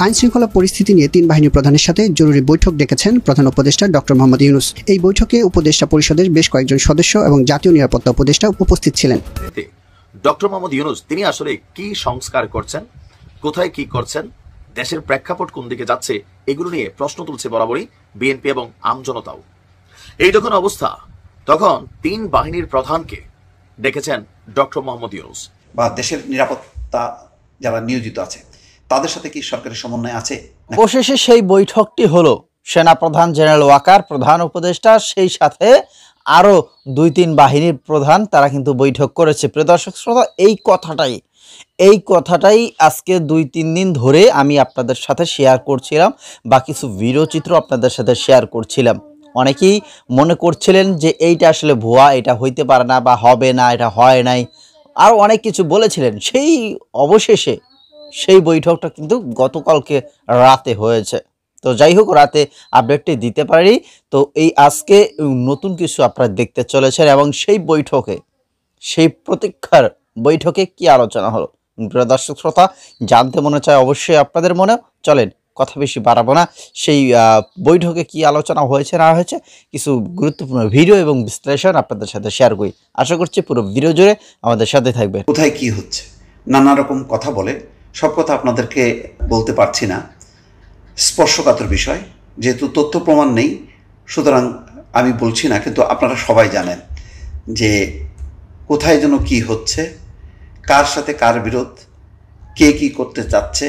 আইন শৃঙ্খলা পরিস্থিতি নিয়ে তিন বাহিনী প্রধানের সাথে জরুরি বৈঠক ডেকেছেন প্রধান উপদেষ্টা ডক্টর মোহাম্মদ ইউনূস। এই বৈঠকে উপদেষ্টা পরিষদের বেশ কয়েকজন সদস্য এবং জাতীয় নিরাপত্তা উপদেষ্টা উপস্থিত ছিলেন। ডক্টর মোহাম্মদ ইউনূস তিনি আসলে কি সংস্কার করছেন, কোথায় কি করছেন, দেশের প্রেক্ষাপট কোন দিকে যাচ্ছে, এগুলো নিয়ে প্রশ্ন তুলছে বরাবরই বিএনপি এবং আমজনতাও। এই যখন অবস্থা, তখন তিন বাহিনীর প্রধানকে ডেকেছেন ডক্টর মোহাম্মদ ইউনূস। বা দেশের নিরাপত্তা যারা নিয়োজিত আছে তাদের সাথে কি সরকারের সমন্বয় আছে? অবশেষে সেই বৈঠকটি হলো সেনাপ্রধান জেনারেল ওয়াকার, প্রধান উপদেষ্টা, সেই সাথে আরও 2-3 বাহিনীর প্রধান, তারা কিন্তু বৈঠক করেছে। প্রিয় দর্শক শ্রোতা, এই কথাটাই আজকে 2-3 দিন ধরে আমি আপনাদের সাথে শেয়ার করছিলাম বা কিছু ভিডিও চিত্র আপনাদের সাথে শেয়ার করছিলাম। অনেকেই মনে করছিলেন যে এইটা আসলে ভুয়া, এটা হইতে পারে না বা হবে না, এটা হয় নাই, আর অনেক কিছু বলেছিলেন। অবশেষে সেই বৈঠকটা কিন্তু গতকালকে রাতে হয়েছে। তো যাই হোক, রাতে আপডেটটি দিতে পারি। তো এই আজকে নতুন কিছু আপনারা দেখতে চলেছেন এবং সেই প্রতীক্ষার বৈঠকে কি আলোচনা হলো, প্রিয় দর্শক শ্রোতা, জানতে মনে চায় অবশ্যই আপনাদের মনে। চলেন, কথা বেশি বাড়াবো না, সেই বৈঠকে কি আলোচনা হয়েছে না হয়েছে কিছু গুরুত্বপূর্ণ ভিডিও এবং বিশ্লেষণ আপনাদের সাথে শেয়ার করি। আশা করছি পুরো ভিডিও জুড়ে আমাদের সাথে থাকবে। কোথায় কি হচ্ছে নানা রকম কথা বলে, সব কথা আপনাদেরকে বলতে পারছি না, স্পর্শকাতর বিষয়, যেহেতু তথ্য প্রমাণ নেই সুতরাং আমি বলছি না। কিন্তু আপনারা সবাই জানেন যে কোথায় যেন কি হচ্ছে, কার সাথে কার বিরোধ, কে কি করতে চাচ্ছে,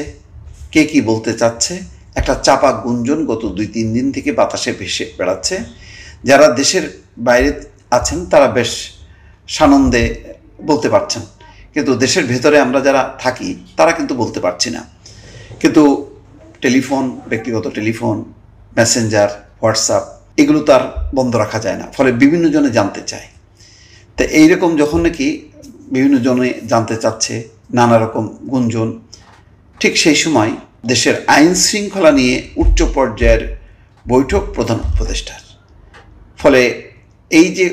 কে কি বলতে চাচ্ছে, একটা চাপা গুঞ্জন গত 2-3 দিন থেকে বাতাসে ভেসে বেড়াচ্ছে। যারা দেশের বাইরে আছেন তারা বেশ সানন্দে বলতে পারছেন, কিন্তু দেশের ভেতরে আমরা যারা থাকি তারা কিন্তু বলতে পারছি না। কিন্তু টেলিফোন, ব্যক্তিগত টেলিফোন, মেসেঞ্জার, হোয়াটসঅ্যাপ এগুলো তো আর বন্ধ রাখা যায় না, ফলে বিভিন্ন জনে জানতে চায়। তো এইরকম যখন নাকি বিভিন্ন জনে জানতে চাচ্ছে, নানা রকম গুঞ্জন, ঠিক সেই সময় দেশের আইন শৃঙ্খলা নিয়ে উচ্চ পর্যায়ের বৈঠক প্রধান উপদেষ্টার। ফলে এই যে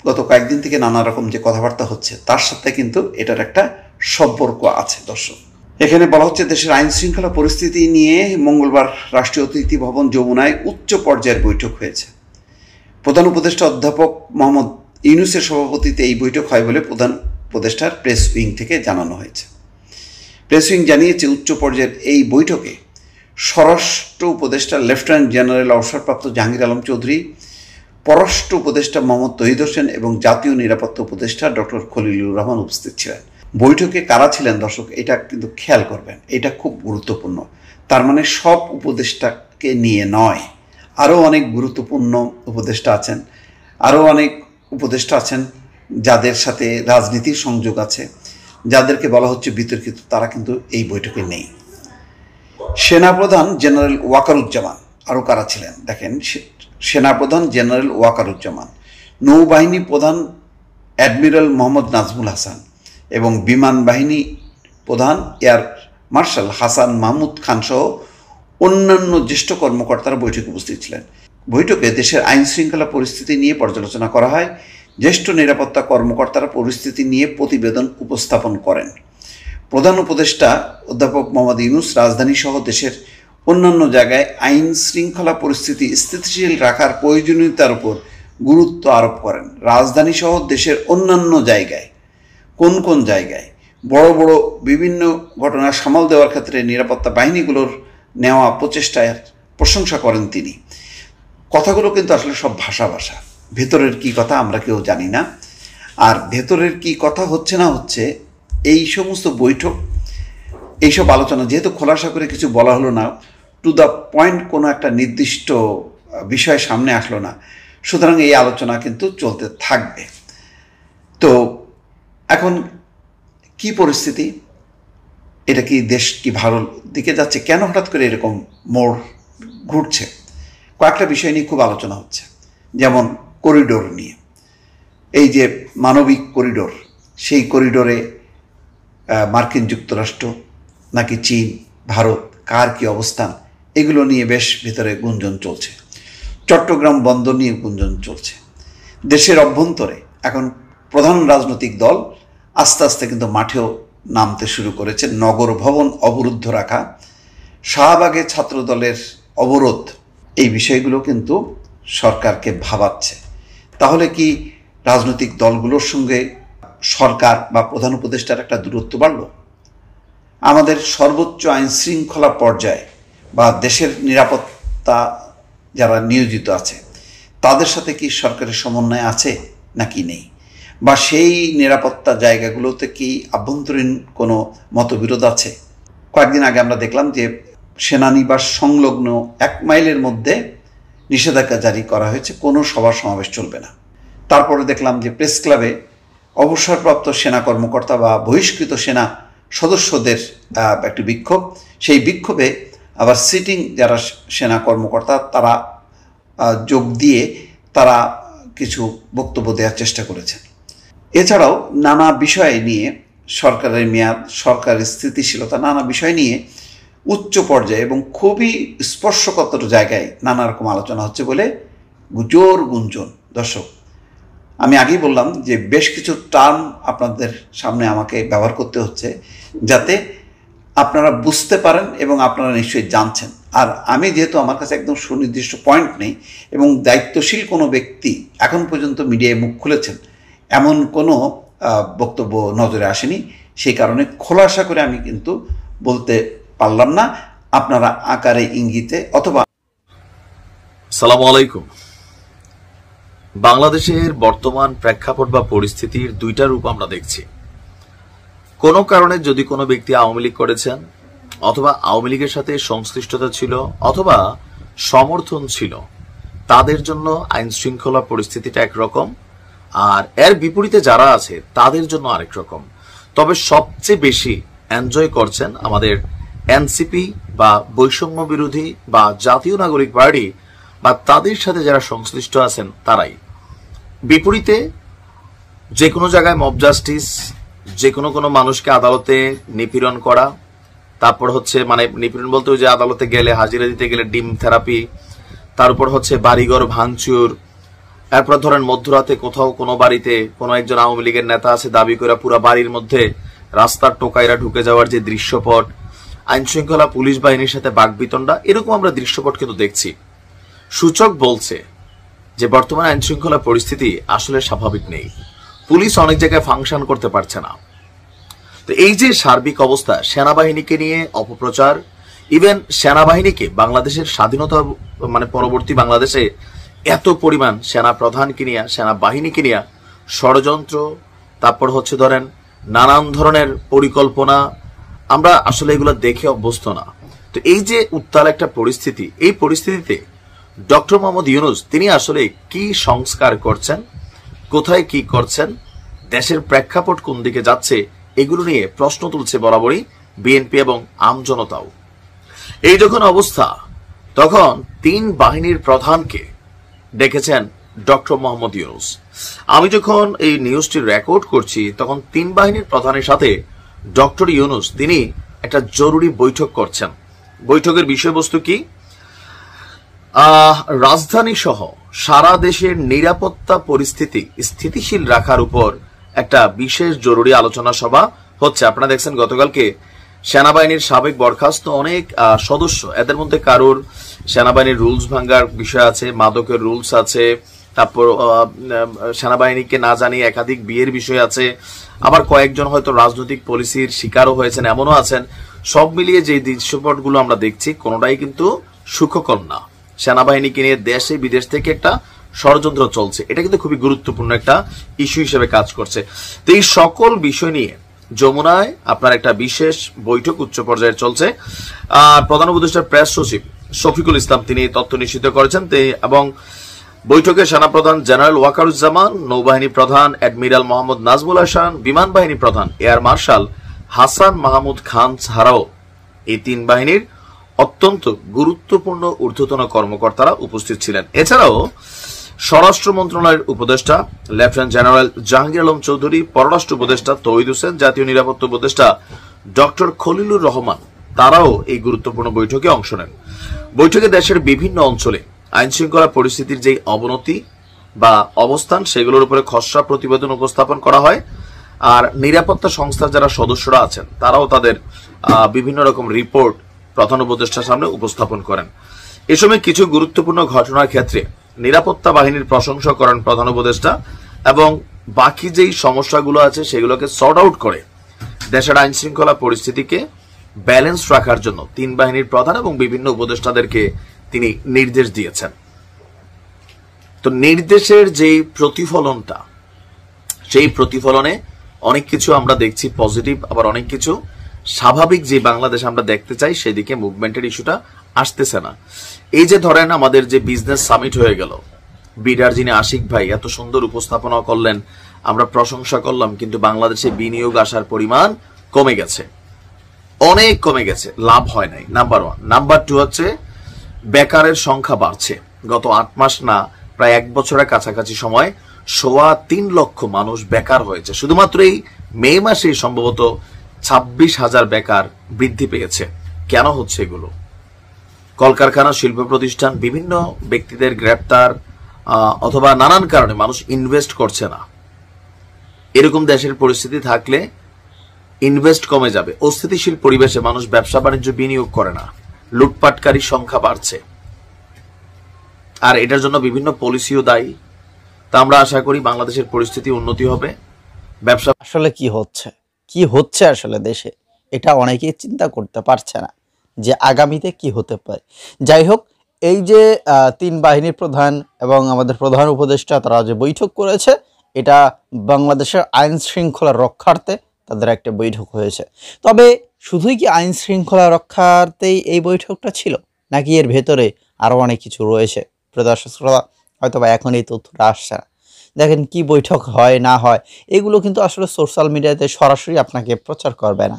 গত কয়েকদিন থেকে নানা রকম যে কথাবার্তা হচ্ছে তার সাথে কিন্তু এটার একটা সম্পর্ক আছে। দর্শক, এখানে বলা হচ্ছে দেশের আইন শৃঙ্খলা পরিস্থিতি নিয়ে মঙ্গলবার রাষ্ট্রীয় অতিথি ভবন যমুনায় উচ্চ পর্যায়ের বৈঠক হয়েছে। প্রধান উপদেষ্টা অধ্যাপক মোহাম্মদ ইউনূসের সভাপতিত্বে এই বৈঠক হয় বলে প্রধান উপদেষ্টার প্রেস উইং থেকে জানানো হয়েছে। প্রেস উইং জানিয়েছে, উচ্চ পর্যায়ের এই বৈঠকে স্বরাষ্ট্র উপদেষ্টা লেফটেন্যান্ট জেনারেল অবসরপ্রাপ্ত জাহাঙ্গীর আলম চৌধুরী, পররাষ্ট্র উপদেষ্টা মোহাম্মদ তৌহিদ হোসেন এবং জাতীয় নিরাপত্তা উপদেষ্টা ডক্টর খলিলুর রহমান উপস্থিত ছিলেন। বৈঠকে কারা ছিলেন দর্শক, এটা কিন্তু খেয়াল করবেন, এটা খুব গুরুত্বপূর্ণ। তার মানে সব উপদেষ্টাকে নিয়ে নয়, আরও অনেক গুরুত্বপূর্ণ উপদেষ্টা আছেন, আরও অনেক উপদেষ্টা আছেন যাদের সাথে রাজনীতির সংযোগ আছে, যাদেরকে বলা হচ্ছে বিতর্কিত, তারা কিন্তু এই বৈঠকে নেই। সেনাপ্রধান জেনারেল ওয়াকারুজ্জামান, আরও কারা ছিলেন দেখেন, সেনাপ্রধান জেনারেল ওয়াকারুজ্জামান, নৌবাহিনী প্রধান অ্যাডমিরাল মোহাম্মদ নাজমুল হাসান এবং বিমান বাহিনী প্রধান এয়ার মার্শাল হাসান মাহমুদ খান সহ অন্যান্য জ্যেষ্ঠ কর্মকর্তারা বৈঠকে উপস্থিত ছিলেন। বৈঠকে দেশের আইন শৃঙ্খলা পরিস্থিতি নিয়ে পর্যালোচনা করা হয়। জ্যেষ্ঠ নিরাপত্তা কর্মকর্তারা পরিস্থিতি নিয়ে প্রতিবেদন উপস্থাপন করেন। প্রধান উপদেষ্টা অধ্যাপক মোহাম্মদ ইউনূস রাজধানী সহ দেশের অন্যান্য জায়গায় আইন শৃঙ্খলা পরিস্থিতি স্থিতিশীল রাখার প্রয়োজনীয়তার উপর গুরুত্ব আরোপ করেন। রাজধানী সহ দেশের অন্যান্য জায়গায় কোন কোন জায়গায় বড় বড় বিভিন্ন ঘটনা সামাল দেওয়ার ক্ষেত্রে নিরাপত্তা বাহিনীগুলোর নেওয়া প্রচেষ্টার প্রশংসা করেন তিনি। কথাগুলো কিন্তু আসলে সব ভাষা, ভেতরের কি কথা আমরা কেউ জানি না। আর ভেতরের কি কথা হচ্ছে না হচ্ছে, এই সমস্ত বৈঠক, এইসব আলোচনা যেহেতু খোলাসা করে কিছু বলা হলো না, টু দ্য পয়েন্ট কোনো একটা নির্দিষ্ট বিষয় সামনে আসলো না, সুতরাং এই আলোচনা কিন্তু চলতে থাকবে। তো এখন কি পরিস্থিতি, এটা কি দেশ কি ভালো দিকে যাচ্ছে, কেন হঠাৎ করে এরকম মোড় ঘুরছে, কয়েকটা বিষয় নিয়ে খুব আলোচনা হচ্ছে। যেমন করিডোর নিয়ে, এই যে মানবিক করিডোর, সেই করিডোরে মার্কিন যুক্তরাষ্ট্র নাকি চীন, ভারত, কার কি অবস্থান, এগুলো নিয়ে বেশ ভিতরে গুঞ্জন চলছে। চট্টগ্রাম বন্দর নিয়ে গুঞ্জন চলছে। দেশের অভ্যন্তরে এখন প্রধান রাজনৈতিক দল আস্তে আস্তে কিন্তু মাঠেও নামতে শুরু করেছে। নগর ভবন অবরুদ্ধ রাখা, শাহবাগে ছাত্রদলের অবরোধ, এই বিষয়গুলো কিন্তু সরকারকে ভাবাচ্ছে। তাহলে কি রাজনৈতিক দলগুলোর সঙ্গে সরকার বা প্রধান উপদেষ্টার একটা দূরত্ব বাড়ল? আমাদের সর্বোচ্চ আইন শৃঙ্খলা পর্যায়ে বা দেশের নিরাপত্তা যারা নিয়োজিত আছে তাদের সাথে কি সরকারের সমন্বয় আছে নাকি নেই, বা সেই নিরাপত্তা জায়গাগুলোতে কি আভ্যন্তরীণ কোনো মতবিরোধ আছে? কয়েকদিন আগে আমরা দেখলাম যে সেনানিবাস সংলগ্ন 1 মাইলের মধ্যে নিষেধাজ্ঞা জারি করা হয়েছে, কোনো সভা সমাবেশ চলবে না। তারপরে দেখলাম যে প্রেস ক্লাবে অবসরপ্রাপ্ত সেনা কর্মকর্তা বা বহিষ্কৃত সেনা সদস্যদের একটি বিক্ষোভ, সেই বিক্ষোভে আবার সিটিং যারা সেনা কর্মকর্তা তারা যোগ দিয়ে তারা কিছু বক্তব্য দেওয়ার চেষ্টা করেছেন। এছাড়াও নানা বিষয় নিয়ে সরকারের মেয়াদ, সরকারের স্থিতিশীলতা, নানা বিষয় নিয়ে উচ্চ পর্যায়ে এবং খুবই স্পর্শকাতর জায়গায় নানা রকম আলোচনা হচ্ছে বলে জোর গুঞ্জন। দর্শক, আমি আগেই বললাম যে বেশ কিছু টার্ম আপনাদের সামনে আমাকে ব্যবহার করতে হচ্ছে যাতে আপনারা বুঝতে পারেন এবং আপনারা নিশ্চয়ই জানছেন। আর আমি যেহেতু আমার কাছে একদম সুনির্দিষ্ট পয়েন্ট নেই এবং দায়িত্বশীল কোনো ব্যক্তি এখন পর্যন্ত মিডিয়ায় মুখ খুলেছেন এমন কোনো বক্তব্য নজরে আসেনি, সেই কারণে খোলাসা করে আমি কিন্তু বলতে পারলাম না। আপনারা আকারে ইঙ্গিতে অথবা। সালামু আলাইকুম। বাংলাদেশের বর্তমান প্রেক্ষাপট বা পরিস্থিতির দুইটা রূপ আমরা দেখছি। কোনো কারণে যদি কোনো ব্যক্তি আওয়ামী লীগ করেছেন অথবা আওয়ামী লীগের সাথে সংশ্লিষ্টতা ছিল অথবা সমর্থন ছিল, তাদের জন্য আইন শৃঙ্খলা পরিস্থিতিটা একরকম, আর এর বিপরীতে যারা আছে তাদের জন্য আরেক রকম। তবে সবচেয়ে বেশি এনজয় করছেন আমাদের এনসিপি বা বৈষম্য বিরোধী বা জাতীয় নাগরিক পার্টি বা তাদের সাথে যারা সংশ্লিষ্ট আছেন তারাই। বিপরীতে যে কোনো জায়গায় মব জাস্টিস, যে কোনো মানুষকে আদালতে নিপীড়ন করা, তারপর হচ্ছে মানে নিপীড়ন বলতে যে আদালতে গেলে হাজিরা দিতে গেলে ডিম থেরাপি, তার উপর হচ্ছে বাড়িঘর ভাঙচুর, এরপর ধরেন মধ্যরাতে কোথাও কোনো বাড়িতে কোনো একজন আওয়ামী লীগের নেতা আছে দাবি করে পুরো বাড়ির মধ্যে রাস্তার টোকাইরা ঢুকে যাওয়ার যে দৃশ্যপট, আইন শৃঙ্খলা পুলিশ বাহিনীর সাথে বাকবিতণ্ডা, এরকম আমরা দৃশ্যপট কিন্তু দেখছি। সূচক বলছে যে বর্তমান আইন শৃঙ্খলা পরিস্থিতি আসলে স্বাভাবিক নেই, পুলিশ অনেক জায়গায় ফাংশন করতে পারছে না। তো এই যে সার্বিক অবস্থা, সেনাবাহিনীকে নিয়ে অপপ্রচার, ইভেন সেনাবাহিনীকে বাংলাদেশের স্বাধীনতা মানে পরবর্তী বাংলাদেশে এত পরিমাণ সেনা প্রধানকে নিয়ে, সেনাবাহিনীকে নিয়ে ষড়যন্ত্র, তারপর হচ্ছে ধরেন নানান ধরনের পরিকল্পনা, আমরা আসলে এগুলো দেখে অভ্যস্ত না। তো এই যে উত্তাল একটা পরিস্থিতি, এই পরিস্থিতিতে ডক্টর মোহাম্মদ ইউনূস তিনি আসলে কি সংস্কার করছেন, কোথায় কি করছেন, দেশের প্রেক্ষাপট কোন দিকে যাচ্ছে, এগুলো নিয়ে প্রশ্ন তুলছে বরাবরই বিএনপি এবং আমজনতাও। এই যখন অবস্থা, তখন 3 বাহিনীর প্রধানকে ডেকেছেন ডক্টর মোহাম্মদ ইউনূস। আমি যখন এই নিউজটি রেকর্ড করছি তখন 3 বাহিনীর প্রধানের সাথে ডক্টর ইউনূস তিনি একটা জরুরি বৈঠক করছেন। বৈঠকের বিষয়বস্তু কি? রাজধানী সহ সারা দেশের নিরাপত্তা পরিস্থিতি স্থিতিশীল রাখার উপর একটা বিশেষ জরুরি আলোচনা সভা হচ্ছে। আপনারা দেখছেন গতকালকে সেনাবাহিনীর সাবেক বরখাস্ত অনেক সদস্য, এদের মধ্যে কারোর সেনাবাহিনীর রুলস ভাঙ্গার বিষয় আছে, মাদকের রুলস আছে, তারপর সেনাবাহিনীকে না জানিয়ে একাধিক বিয়ের বিষয় আছে, আবার কয়েকজন হয়তো রাজনৈতিক পলিসির শিকারও হয়েছেন, এমনও আছেন। সব মিলিয়ে যে দৃশ্যপটগুলো আমরা দেখছি কোনোটাই কিন্তু সুখকর না। সেনাবাহিনীকে নিয়ে দেশে বিদেশ থেকে একটা ষড়যন্ত্র চলছে, এটা কিন্তু খুবই গুরুত্বপূর্ণ একটা ইস্যু হিসেবে কাজ করছে। তো এই সকল বিষয় নিয়ে যমুনায় আপনার একটা বিশেষ বৈঠক উচ্চ পর্যায়ে চলছে। প্রধান উপদেষ্টার প্রেস সচিব শফিকুল ইসলাম তিনি তথ্য নিশ্চিত করেছেন এবং বৈঠকে সেনাপ্রধান জেনারেল ওয়াকারুজ্জামান, নৌবাহিনী প্রধান অ্যাডমিরাল মোহাম্মদ নাজমুল হাসান, বিমান বাহিনী প্রধান এয়ার মার্শাল হাসান মাহমুদ খান ছাড়াও এই 3 বাহিনীর অত্যন্ত গুরুত্বপূর্ণ ঊর্ধ্বতন কর্মকর্তারা উপস্থিত ছিলেন। এছাড়াও স্বরাষ্ট্র মন্ত্রণালয়ের উপদেষ্টা লেফটেন্যান্ট জেনারেল জাহাঙ্গীর আলম চৌধুরী, পররাষ্ট্র উপদেষ্টা তৌহিদ হোসেন, জাতীয় নিরাপত্তা উপদেষ্টা ডক্টর খলিলুর রহমান, তারাও এই গুরুত্বপূর্ণ বৈঠকে অংশ নেন। বৈঠকে দেশের বিভিন্ন অঞ্চলে আইন শৃঙ্খলা পরিস্থিতির যে অবনতি বা অবস্থান, সেগুলোর উপরে খসড়া প্রতিবেদন উপস্থাপন করা হয়। আর নিরাপত্তা সংস্থার যারা সদস্যরা আছেন তারাও তাদের বিভিন্ন রকম রিপোর্ট প্রধান উপদেষ্টার সামনে উপস্থাপন করেন। এ সময় কিছু গুরুত্বপূর্ণ ঘটনার ক্ষেত্রে নিরাপত্তা বাহিনীর প্রশংসা করেন প্রধান উপদেষ্টা এবং বাকি যেই সমস্যাগুলো আছে সেগুলোকে সর্ট আউট করে দেশের আইন শৃঙ্খলা পরিস্থিতিকে ব্যালেন্স রাখার জন্য তিন বাহিনীর প্রধান এবং বিভিন্ন উপদেষ্টাদেরকে তিনি নির্দেশ দিয়েছেন। তো নির্দেশের যে প্রতিফলনটা, সেই প্রতিফলনে অনেক কিছু আমরা দেখছি পজিটিভ, আবার অনেক কিছু স্বাভাবিক যে বাংলাদেশ আমরা দেখতে চাই সেদিকে মুভমেন্টের ইস্যুটা আসতেছে না। এই যে ধরেন আমাদের যে বিজনেস সামিট হয়ে গেল, বিডার যিনি আশিক ভাই এত সুন্দর উপস্থাপনা করলেন, আমরা প্রশংসা করলাম, কিন্তু বাংলাদেশে বিনিয়োগ আসার পরিমাণ কমে গেছে, অনেক কমে গেছে, লাভ হয় নাই, নাম্বার 1। নাম্বার 2 হচ্ছে বেকারের সংখ্যা বাড়ছে। গত 8 মাস না প্রায় 1 বছরের কাছাকাছি সময় 3.25 লক্ষ মানুষ বেকার হয়েছে। শুধুমাত্র এই মে মাসেই সম্ভবত 26,000 বেকার বৃদ্ধি পেয়েছে। কেন হচ্ছে এগুলো? কলকারখানা, শিল্প প্রতিষ্ঠান, বিভিন্ন ব্যক্তিদের গ্রেপ্তার অথবা নানান কারণে মানুষ ইনভেস্ট করছে না। এরকম দেশের পরিস্থিতি থাকলে ইনভেস্ট কমে যাবে। অস্থিতিশীল পরিবেশে মানুষ ব্যবসা বাণিজ্য বিনিয়োগ করে না, লুটপাটকারীর সংখ্যা বাড়ছে, আর এটার জন্য বিভিন্ন পলিসিও দায়ী। তা আমরা আশা করি বাংলাদেশের পরিস্থিতি উন্নতি হবে। ব্যবসা আসলে কি হচ্ছে আসলে দেশে, এটা অনেকেই চিন্তা করতে পারছে না যে আগামীতে কি হতে পারে। যাই হোক, এই যে তিন বাহিনীর প্রধান এবং আমাদের প্রধান উপদেষ্টা তারা যে বৈঠক করেছে, এটা বাংলাদেশের আইন শৃঙ্খলা রক্ষার্থে তাদের একটা বৈঠক হয়েছে। তবে শুধুই কি আইন শৃঙ্খলা রক্ষার্থেই এই বৈঠকটা ছিল, নাকি এর ভেতরে আরও অনেক কিছু রয়েছে? প্রদর্শক শ্রোতা, হয়তো বা এখন এই তথ্যটা আসছে না। দেখেন, কি বৈঠক হয় না হয় এগুলো কিন্তু আসলে সোশ্যাল মিডিয়াতে সরাসরি আপনাকে প্রচার করবে না,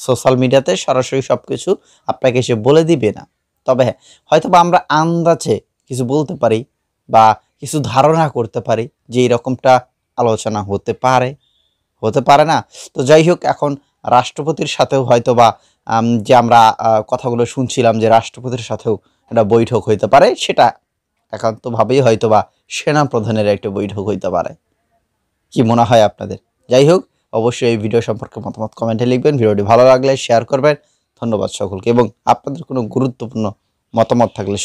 সোশ্যাল মিডিয়াতে সরাসরি সব কিছু আপনাকে এসে বলে দিবে না। তবে হ্যাঁ, হয়তো বা আমরা আন্দাজে কিছু বলতে পারি বা কিছু ধারণা করতে পারি যে এরকমটা আলোচনা হতে পারে না। তো যাই হোক, এখন রাষ্ট্রপতির সাথেও হয়তো বা যে আমরা কথাগুলো শুনছিলাম যে রাষ্ট্রপতির সাথেও একটা বৈঠক হইতে পারে, সেটা একান্তভাবেই হয়তো বা সেনা প্রধানের একটা বৈঠক হইতে পারে। কি মনে হয় আপনাদের? যাই হোক, অবশ্যই এই ভিডিও সম্পর্কে মতামত কমেন্টে লিখবেন। ভিডিওটি ভালো লাগলে শেয়ার করবেন। ধন্যবাদ সকলকে, এবং আপনাদের কোনো গুরুত্বপূর্ণ মতামত থাকলে